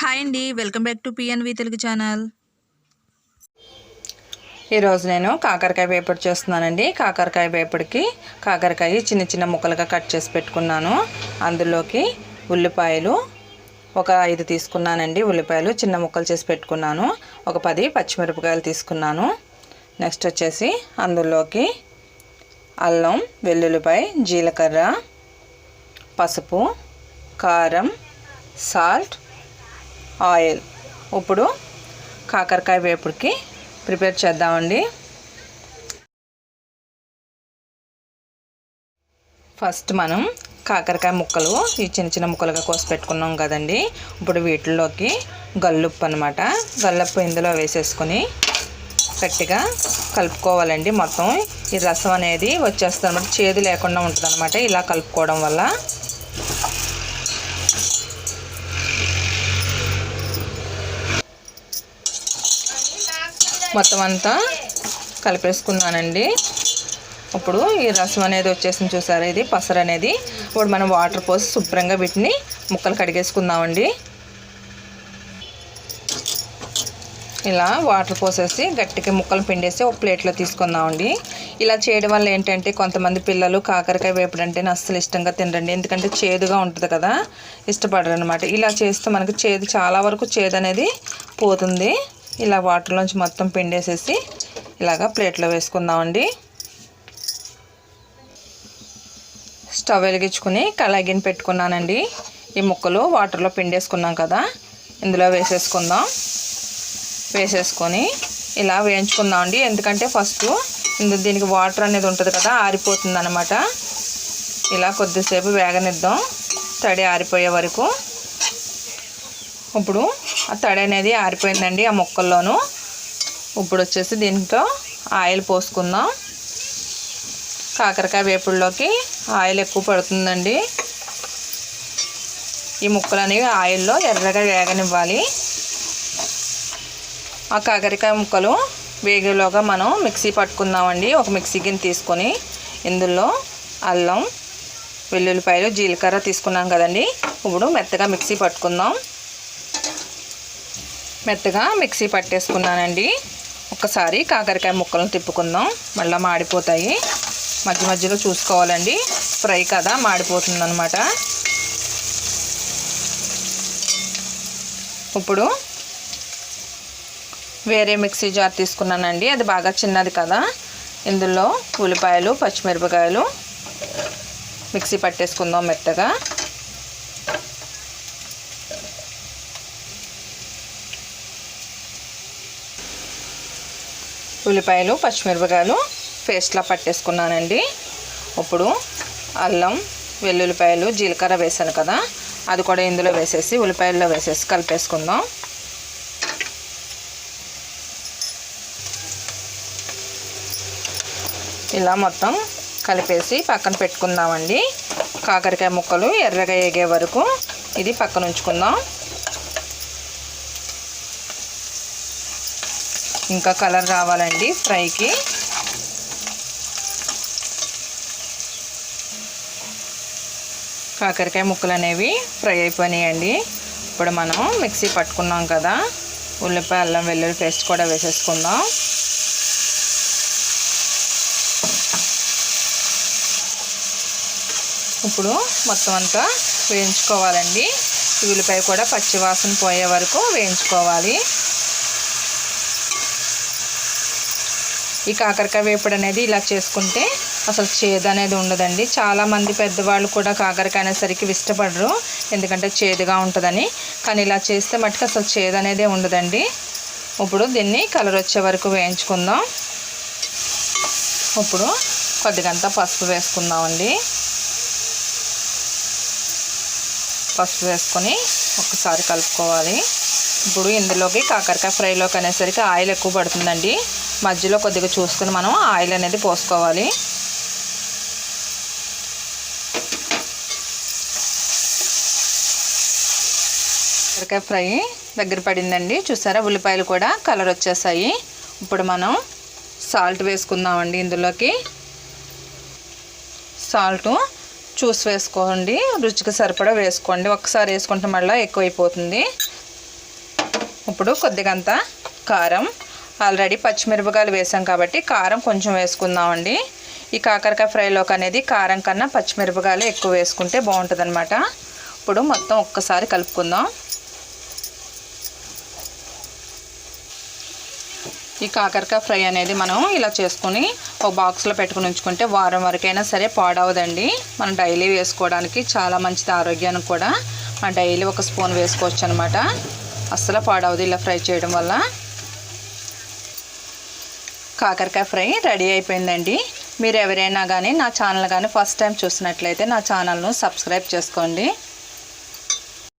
Hi అండి, welcome back to PNV Telugu channel. ఈరోజు నేను కాకరకాయ వేపుడు చేస్తున్నానండి. కాకరకాయ వేపుడికి కాకరకాయ చిన్న చిన్న ముక్కలుగా కట్ చేసి పెట్టుకున్నాను. అందులోకి ఉల్లిపాయలు ఒక 5 తీసుకున్నానండి. ఉల్లిపాయలు చిన్న ముక్కలు చేసి పెట్టుకున్నాను. ఒక 10 పచ్చిమిరపకాయలు తీసుకున్నాను. నెక్స్ట్ వచ్చేసి అందులోకి అల్లం, వెల్లుల్లిపాయ, జీలకర్ర, పసుపు, కారం, సాల్ట్, ఆయిల్. ఇప్పుడు కాకరకాయ వేపుడికి ప్రిపేర్ చేద్దామండి. ఫస్ట్ మనం కాకరకాయ ముక్కలు ఈ చిన్న చిన్న ముక్కలుగా కోసి పెట్టుకున్నాం కదండి. ఇప్పుడు వీటిలోకి గల్లుప్పు అనమాట. గల్లుప్పు ఇందులో వేసేసుకొని గట్టిగా కలుపుకోవాలండి. మొత్తం ఈ రసం అనేది వచ్చేస్తుంది అనమాట, చేదు లేకుండా ఉంటుంది అనమాట ఇలా కలుపుకోవడం వల్ల. మొత్తం అంతా కలిపేసుకున్నానండి. ఇప్పుడు ఈ రసం అనేది వచ్చేసింది చూసారా, ఇది పసరు అనేది. ఇప్పుడు మనం వాటర్ పోసి శుభ్రంగా వీటిని ముక్కలు కడిగేసుకుందామండి. ఇలా వాటర్ పోసేసి గట్టిగా ముక్కలు పిండేసి ఒక ప్లేట్లో తీసుకుందామండి. ఇలా చేయడం వల్ల ఏంటంటే కొంతమంది పిల్లలు కాకరకాయ వేపుడు అంటే అస్సలు ఇష్టంగా తినరండి, ఎందుకంటే చేదుగా ఉంటుంది కదా, ఇష్టపడరు అనమాట. ఇలా చేస్తే మనకి చేదు చాలా వరకు చేదు అనేది పోతుంది. ఇలా వాటర్లోంచి మొత్తం పిండేసేసి ఇలాగా ప్లేట్లో వేసుకుందామండి. స్టవ్ వెలిగించుకుని కళాయి గిన్నె పెట్టుకున్నానండి. ఈ ముక్కలు వాటర్లో పిండేసుకున్నాం కదా, ఇందులో వేసేసుకుందాం. వేసేసుకొని ఇలా వేయించుకుందామండి. ఎందుకంటే ఫస్ట్ దీనికి వాటర్ అనేది ఉంటుంది కదా, ఆరిపోతుంది అనమాట. ఇలా కొద్దిసేపు వేగనిద్దాం, తడి ఆరిపోయే వరకు. ఇప్పుడు ఆ తడి అనేది ఆరిపోయిందండి ఆ ముక్కల్లోనూ. ఇప్పుడు వచ్చేసి దీంట్లో ఆయిల్ పోసుకుందాం. కాకరకాయ వేపుడులోకి ఆయిల్ ఎక్కువ పడుతుందండి. ఈ ముక్కలు అనేవి ఆయిల్లో ఎర్రగా వేగనివ్వాలి. ఆ కాకరకాయ ముక్కలు వేగేలోగా మనం మిక్సీ పట్టుకుందామండి. ఒక మిక్సీ గిన్నె తీసుకొని ఇందులో అల్లం, వెల్లుల్లిపాయలు, జీలకర్ర తీసుకున్నాం కదండి. ఇప్పుడు మెత్తగా మిక్సీ పట్టుకుందాం. మెత్తగా మిక్సీ పట్టేసుకున్నానండి. ఒకసారి కాకరకాయ ముక్కలను తిప్పుకుందాం, మళ్ళీ మాడిపోతాయి. మధ్య మధ్యలో చూసుకోవాలండి, ఫ్రై కదా మాడిపోతుంది అనమాట. ఇప్పుడు వేరే మిక్సీ జార్ తీసుకున్నానండి, అది బాగా చిన్నది కదా. ఇందులో ఉల్లిపాయలు, పచ్చిమిరపకాయలు మిక్సీ పట్టేసుకుందాం మెత్తగా. ఉల్లిపాయలు, పచ్చిమిరపకాయలు పేస్ట్లా పట్టేసుకున్నానండి. ఇప్పుడు అల్లం, వెల్లుల్లిపాయలు, జీలకర్ర వేసాను కదా, అది కూడా ఇందులో వేసేసి ఉల్లిపాయల్లో వేసేసి కలిపేసుకుందాం. ఇలా మొత్తం కలిపేసి పక్కన పెట్టుకుందామండి. కాకరకాయ ముక్కలు ఎర్రగా వేగే వరకు ఇది పక్కన ఉంచుకుందాం. ఇంకా కలర్ రావాలండి ఫ్రైకి. కాకరకాయ ముక్కలు అనేవి ఫ్రై అయిపోయినాయండి. ఇప్పుడు మనం మిక్సీ పట్టుకున్నాం కదా, ఉల్లిపాయ, అల్లం, వెల్లుల్లి పేస్ట్ కూడా వేసేసుకుందాం. ఇప్పుడు మొత్తం అంతా వేయించుకోవాలండి. ఉల్లిపాయ కూడా పచ్చి వాసన పోయే వరకు వేయించుకోవాలి. ఈ కాకరకాయ వేపుడు అనేది ఇలా చేసుకుంటే అసలు చేదు అనేది ఉండదండి. చాలామంది పెద్దవాళ్ళు కూడా కాకరకాయ అనేసరికి ఇష్టపడరు, ఎందుకంటే చేదుగా ఉంటుందని. కానీ ఇలా చేస్తే మటుకు అసలు చేదు అనేది ఉండదండి. ఇప్పుడు దీన్ని కలర్ వచ్చే వరకు వేయించుకుందాం. ఇప్పుడు కొద్దిగంత పసుపు వేసుకుందామండి. పసుపు వేసుకొని ఒకసారి కలుపుకోవాలి. ఇప్పుడు ఇందులోకి కాకరకాయ ఫ్రైలోకి అనేసరికి ఆయిల్ ఎక్కువ పడుతుందండి. మధ్యలో కొద్దిగా చూసుకుని మనం ఆయిల్ అనేది పోసుకోవాలి. కాకరకాయ ఫ్రై దగ్గర పడిందండి, చూసారా, ఉల్లిపాయలు కూడా కలర్ వచ్చేసాయి. ఇప్పుడు మనం సాల్ట్ వేసుకుందామండి. ఇందులోకి సాల్ట్ చూసి వేసుకోండి, రుచికి సరిపడా వేసుకోండి. ఒకసారి వేసుకుంటే మళ్ళీ ఎక్కువైపోతుంది. ఇప్పుడు కొద్దిగంత కారం, ఆల్రెడీ పచ్చిమిరపకాయలు వేసాం కాబట్టి కారం కొంచెం వేసుకుందామండి. ఈ కాకరకాయ ఫ్రైలోకి అనేది కారం కన్నా పచ్చిమిరపకాయలు ఎక్కువ వేసుకుంటే బాగుంటుందన్నమాట. ఇప్పుడు మొత్తం ఒక్కసారి కలుపుకుందాం. ఈ కాకరకాయ ఫ్రై అనేది మనం ఇలా చేసుకుని ఒక బాక్స్లో పెట్టుకుని ఉంచుకుంటే వారం వరకైనా సరే పాడవదండి. మనం డైలీ వేసుకోవడానికి చాలా మంచిది, ఆరోగ్యానికి కూడా. మనం డైలీ ఒక స్పూన్ వేసుకోవచ్చు అనమాట. అస్సలు పాడవదు ఇలా ఫ్రై చేయడం వల్ల. కాకరకాయ ఫ్రై రెడీ అయిపోయిందండి. మీరు ఎవరైనా కానీ నా ఛానల్ కానీ ఫస్ట్ టైం చూసినట్లయితే నా ఛానల్ను సబ్స్క్రైబ్ చేసుకోండి.